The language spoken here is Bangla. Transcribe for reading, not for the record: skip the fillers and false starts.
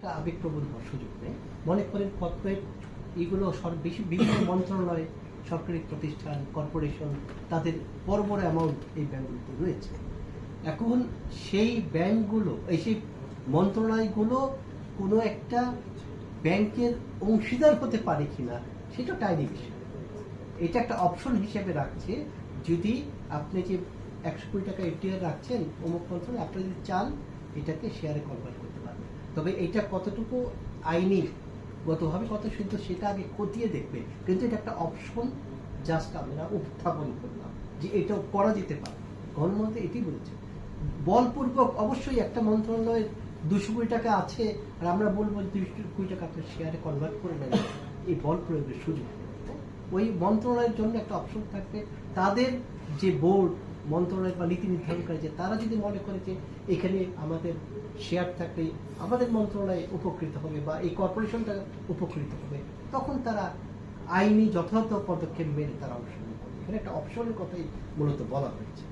একটা আবেগপ্রবণ হওয়ার সুযোগ নেই। মনে করেন কর্পোরেট এগুলো বেশি বিভিন্ন মন্ত্রণালয়, সরকারি প্রতিষ্ঠান, কর্পোরেশন, তাদের বড় বড় অ্যামাউন্ট এই ব্যাংকগুলোতে রয়েছে। এখন সেই ব্যাংকগুলো, সেই মন্ত্রণালয়গুলো কোনো একটা ব্যাংকের অংশীদার হতে পারে কিনা সেটা টাইনি বিষয়। এটা একটা অপশন হিসেবে রাখছে, যদি আপনি যে 100 কোটি টাকা এফডিআর রাখছেন অমুক মন্ত্রণালয়, আপনি যদি চান এটাকে শেয়ারে কনভার্ট করতে পারবেন। তবে এটা কতটুকু আইনি গতভাবে কত সিদ্ধ সেটা আগে খতিয়ে দেখবে, কিন্তু এটা একটা অপশন জাস্ট আমরা উত্থাপন করলাম যে এটাও করা যেতে পারে। গণমন্ত্রী এটি বলেছে বলপূর্বক। অবশ্যই একটা মন্ত্রণালয়ের 200 কোটি টাকা আছে আর আমরা বলবো 200 কোটি টাকা আপনি শেয়ারে কনভার্ট করে নেন, এই বল প্রয়োগের সুযোগ ওই মন্ত্রণালয়ের জন্য একটা অপশন থাকবে। তাদের যে বোর্ড মন্ত্রণালয় বা নীতি নির্ধারণ করে, যে তারা যদি মনে করে যে এখানে আমাদের শেয়ার থাকলে আমাদের মন্ত্রণালয় উপকৃত হবে বা এই কর্পোরেশনটা উপকৃত হবে, তখন তারা আইনি যথাযথ পদক্ষেপ মেনে তারা অংশ নেবে। এখানে একটা অপশনের কথাই মূলত বলা হয়েছে।